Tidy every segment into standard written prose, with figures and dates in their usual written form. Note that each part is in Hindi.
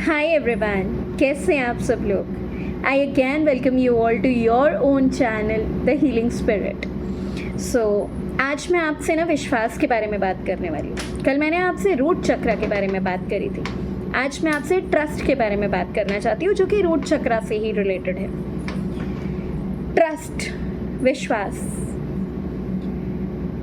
हाय एवरीवन, कैसे हैं आप सब लोग। I again welcome you all to your own channel the healing spirit. So आज मैं आपसे ना विश्वास के बारे में बात करने वाली हूँ। कल मैंने आपसे रूट चक्र के बारे में बात करी थी। आज मैं आपसे ट्रस्ट के बारे में बात करना चाहती हूँ, जो कि रूट चक्र से ही रिलेटेड है। ट्रस्ट, विश्वास।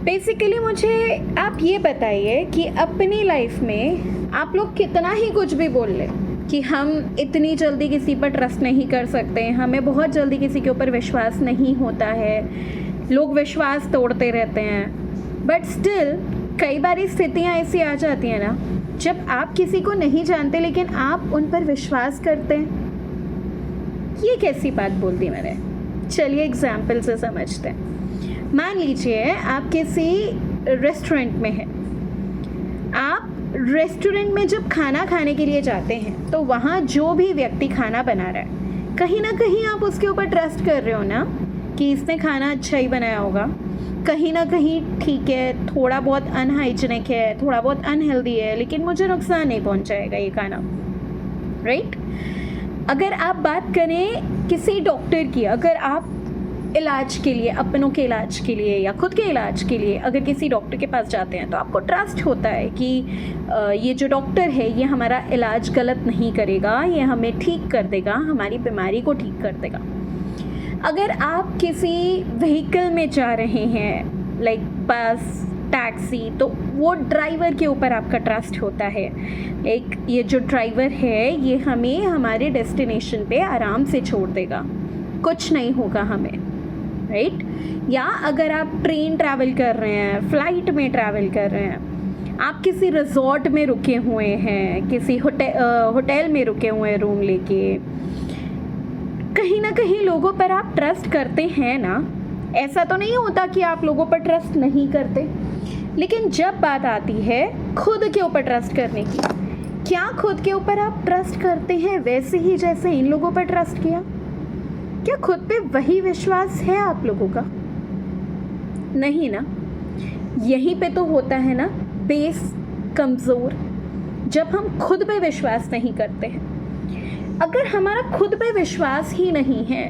बेसिकली मुझे आप ये बताइए कि अपनी लाइफ में आप लोग कितना ही कुछ भी बोल लें कि हम इतनी जल्दी किसी पर ट्रस्ट नहीं कर सकते, हमें बहुत जल्दी किसी के ऊपर विश्वास नहीं होता है, लोग विश्वास तोड़ते रहते हैं। बट स्टिल कई बार स्थितियाँ ऐसी आ जाती हैं ना, जब आप किसी को नहीं जानते लेकिन आप उन पर विश्वास करते हैं। ये कैसी बात बोल दी मैंने, चलिए एग्जाम्पल से समझते हैं। मान लीजिए आप किसी रेस्टोरेंट में हैं। आप रेस्टोरेंट में जब खाना खाने के लिए जाते हैं तो वहाँ जो भी व्यक्ति खाना बना रहा है, कहीं ना कहीं आप उसके ऊपर ट्रस्ट कर रहे हो ना कि इसने खाना अच्छा ही बनाया होगा। कहीं ना कहीं ठीक है, थोड़ा बहुत अनहाइजीनिक है, थोड़ा बहुत अनहेल्दी है, लेकिन मुझे नुकसान नहीं पहुँचाएगा ये खाना, राइट। अगर आप बात करें किसी डॉक्टर की, अगर आप इलाज के लिए, अपनों के इलाज के लिए या खुद के इलाज के लिए अगर किसी डॉक्टर के पास जाते हैं तो आपको ट्रस्ट होता है कि ये जो डॉक्टर है ये हमारा इलाज गलत नहीं करेगा, ये हमें ठीक कर देगा, हमारी बीमारी को ठीक कर देगा। अगर आप किसी व्हीकल में जा रहे हैं, लाइक बस, टैक्सी, तो वो ड्राइवर के ऊपर आपका ट्रस्ट होता है। लाइक ये जो ड्राइवर है ये हमें हमारे डेस्टिनेशन पे आराम से छोड़ देगा, कुछ नहीं होगा हमें, राइट। या अगर आप ट्रेन ट्रैवल कर रहे हैं, फ्लाइट में ट्रैवल कर रहे हैं, आप किसी रिजॉर्ट में रुके हुए हैं, किसी होटल में रुके हुए हैं रूम लेके, कहीं ना कहीं लोगों पर आप ट्रस्ट करते हैं ना। ऐसा तो नहीं होता कि आप लोगों पर ट्रस्ट नहीं करते, लेकिन जब बात आती है खुद के ऊपर ट्रस्ट करने की, क्या खुद के ऊपर आप ट्रस्ट करते हैं वैसे ही जैसे इन लोगों पर ट्रस्ट किया? क्या खुद पे वही विश्वास है आप लोगों का? नहीं ना। यहीं पे तो होता है ना बेस कमज़ोर, जब हम खुद पे विश्वास नहीं करते हैं। अगर हमारा खुद पे विश्वास ही नहीं है,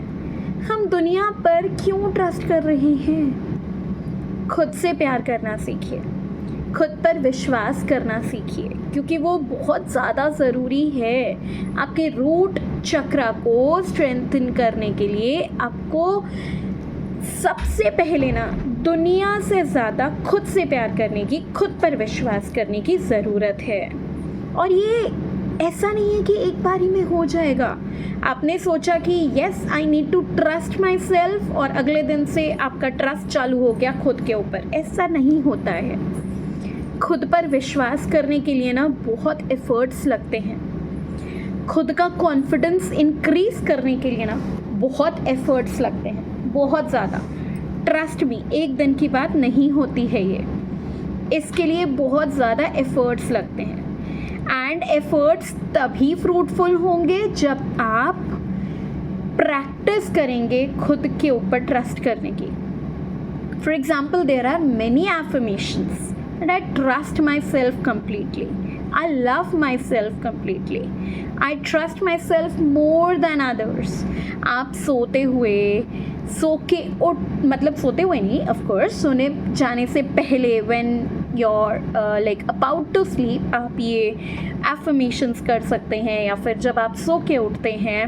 हम दुनिया पर क्यों ट्रस्ट कर रहे हैं? खुद से प्यार करना सीखिए, खुद पर विश्वास करना सीखिए, क्योंकि वो बहुत ज़्यादा ज़रूरी है आपके रूट चक्र को स्ट्रेंथन करने के लिए। आपको सबसे पहले ना दुनिया से ज़्यादा खुद से प्यार करने की, खुद पर विश्वास करने की ज़रूरत है। और ये ऐसा नहीं है कि एक बारी में हो जाएगा। आपने सोचा कि yes I need to trust myself और अगले दिन से आपका ट्रस्ट चालू हो गया खुद के ऊपर, ऐसा नहीं होता है। खुद पर विश्वास करने के लिए ना बहुत एफर्ट्स लगते हैं। खुद का कॉन्फिडेंस इंक्रीज करने के लिए ना बहुत एफर्ट्स लगते हैं, बहुत ज़्यादा। ट्रस्ट भी एक दिन की बात नहीं होती है ये, इसके लिए बहुत ज़्यादा एफर्ट्स लगते हैं। एंड एफर्ट्स तभी फ्रूटफुल होंगे जब आप प्रैक्टिस करेंगे खुद के ऊपर ट्रस्ट करने की। For example, there are many affirmations and I trust myself completely. I love myself completely. I trust myself more than others. आप सोते हुए, मतलब सोते हुए नहीं, ऑफ कोर्स सोने जाने से पहले when you're like about to sleep, आप ये एफर्मेशंस कर सकते हैं। या फिर जब आप सो के उठते हैं,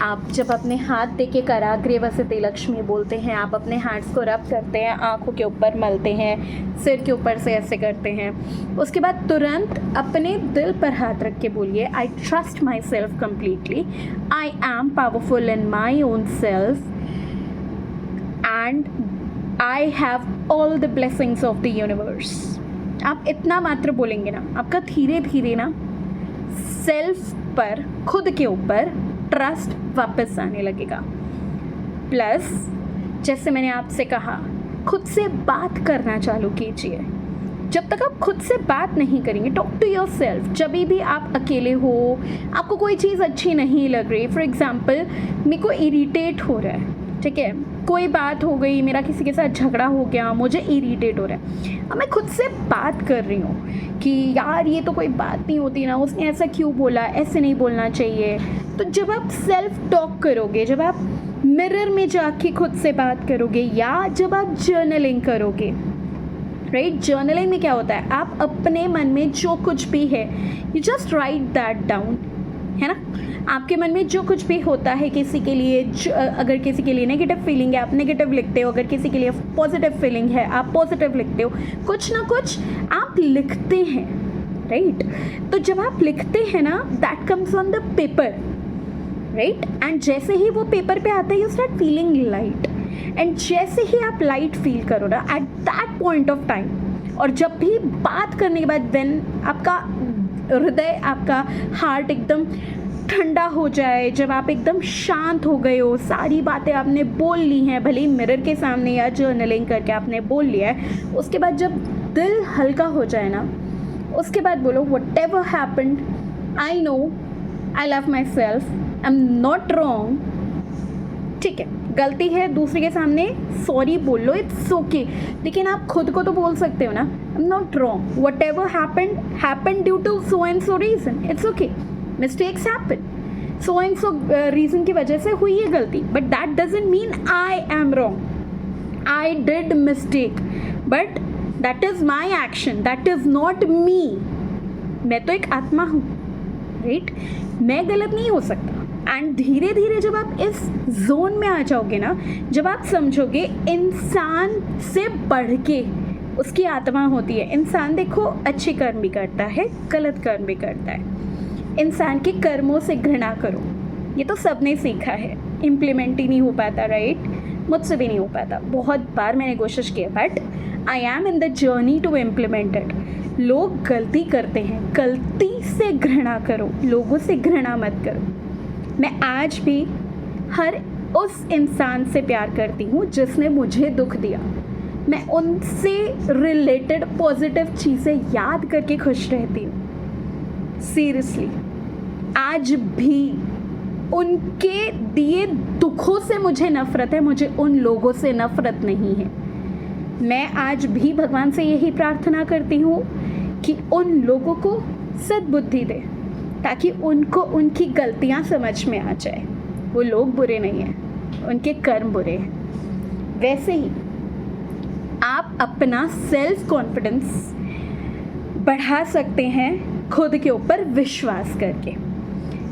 आप जब अपने हाथ दे के कराग्रे वसते लक्ष्मी बोलते हैं, आप अपने हाथ्स को रब करते हैं, आँखों के ऊपर मलते हैं, सिर के ऊपर से ऐसे करते हैं। उसके बाद तुरंत अपने दिल पर हाथ रख के बोलिए, I trust my self completely, I am powerful in my own self and I have all the blessings of the universe. आप इतना मात्र बोलेंगे ना, आपका धीरे धीरे ना सेल्फ पर, खुद के ऊपर ट्रस्ट वापस आने लगेगा। प्लस जैसे मैंने आपसे कहा, खुद से बात करना चालू कीजिए। जब तक आप खुद से बात नहीं करेंगे, टॉक टू योर सेल्फ। जब भी आप अकेले हो, आपको कोई चीज़ अच्छी नहीं लग रही, फॉर एग्ज़ाम्पल मेरे को इरिटेट हो रहा है, ठीक है, कोई बात हो गई, मेरा किसी के साथ झगड़ा हो गया, मुझे इरिटेट हो रहा है, अब मैं खुद से बात कर रही हूँ कि यार ये तो कोई बात नहीं होती ना, उसने ऐसा क्यों बोला, ऐसे नहीं बोलना चाहिए। तो जब आप सेल्फ टॉक करोगे, जब आप मिरर में जाके खुद से बात करोगे, या जब आप जर्नलिंग करोगे, राइट, जर्नलिंग में क्या होता है, आप अपने मन में जो कुछ भी है you just right that down, है ना। आपके मन में जो कुछ भी होता है किसी के लिए, अगर किसी के लिए नेगेटिव फीलिंग है आप नेगेटिव लिखते हो, अगर किसी के लिए पॉजिटिव फीलिंग है आप पॉजिटिव लिखते हो, कुछ ना कुछ आप लिखते हैं, राइट। तो जब आप लिखते हैं ना, that comes on the paper, right, and जैसे ही वो पेपर पे आता है you start feeling light, and जैसे ही आप लाइट फील करो ना at that point of time, और जब भी बात करने के बाद व्हेन आपका हृदय, आपका हार्ट एकदम ठंडा हो जाए, जब आप एकदम शांत हो गए हो, सारी बातें आपने बोल ली हैं, भले ही मिरर के सामने या जर्नलिंग करके आपने बोल लिया है, उसके बाद जब दिल हल्का हो जाए ना, उसके बाद बोलो whatever happened, I know I love my self, I am not wrong, ठीक है, गलती है दूसरे के सामने सॉरी बोल लो, इट्स ओके, लेकिन आप खुद को तो बोल सकते हो ना, I am not wrong, whatever happened due to so and so reason, it's okay, mistakes happen, so and so reason की वजह से हुई है गलती, but that doesn't mean I am wrong, I did mistake, but that is my action, that is not me, मैं तो एक आत्मा हूँ, राइट, मैं गलत नहीं हो सकता। एंड धीरे धीरे जब आप इस जोन में आ जाओगे ना, जब आप समझोगे इंसान से बढ़ के उसकी आत्मा होती है, इंसान देखो अच्छे कर्म भी करता है, गलत कर्म भी करता है, इंसान के कर्मों से घृणा करो, ये तो सबने सीखा है, इम्प्लीमेंट ही नहीं हो पाता, राइट, मुझसे भी नहीं हो पाता, बहुत बार मैंने कोशिश की, but I am in the journey to implement it. लोग गलती करते हैं, गलती से घृणा करो, लोगों से घृणा मत करो। मैं आज भी हर उस इंसान से प्यार करती हूँ जिसने मुझे दुख दिया, मैं उनसे रिलेटेड पॉजिटिव चीज़ें याद करके खुश रहती हूँ, सीरियसली, आज भी उनके दिए दुखों से मुझे नफ़रत है, मुझे उन लोगों से नफ़रत नहीं है। मैं आज भी भगवान से यही प्रार्थना करती हूँ कि उन लोगों को सद्बुद्धि दे, ताकि उनको उनकी गलतियाँ समझ में आ जाए, वो लोग बुरे नहीं हैं, उनके कर्म बुरे हैं। वैसे ही आप अपना सेल्फ कॉन्फिडेंस बढ़ा सकते हैं खुद के ऊपर विश्वास करके।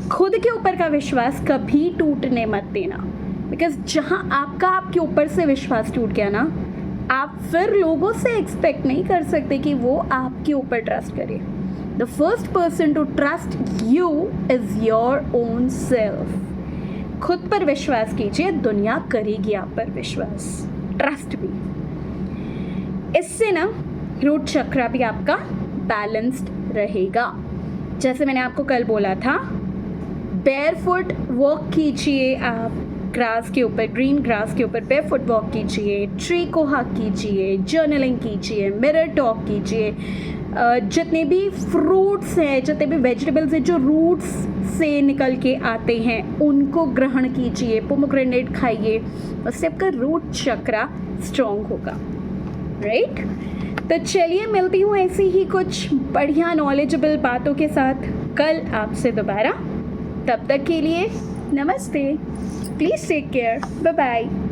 खुद के ऊपर का विश्वास कभी टूटने मत देना, बिकॉज जहाँ आपका आपके ऊपर से विश्वास टूट गया ना, आप फिर लोगों से एक्सपेक्ट नहीं कर सकते कि वो आपके ऊपर ट्रस्ट करे। The first person to trust you is your own self. खुद पर विश्वास कीजिए, दुनिया करेगी आप पर विश्वास, ट्रस्ट भी। इससे ना रूट चक्र भी आपका बैलेंस्ड रहेगा। जैसे मैंने आपको कल बोला था, बेयरफुट वॉक कीजिए आप ग्रास के ऊपर, ग्रीन ग्रास के ऊपर बेयरफुट वॉक कीजिए, ट्री को हक कीजिए, जर्नलिंग कीजिए, मिरर टॉक कीजिए, जितने भी फ्रूट्स हैं, जितने भी वेजिटेबल्स हैं जो रूट्स से निकल के आते हैं उनको ग्रहण कीजिए, पोमोग्रेनेट खाइए, उससे आपका रूट चक्र स्ट्रॉन्ग होगा, राइट। तो चलिए मिलती हूँ ऐसी ही कुछ बढ़िया नॉलेजेबल बातों के साथ कल आपसे दोबारा। तब तक के लिए नमस्ते, please take care, bye bye.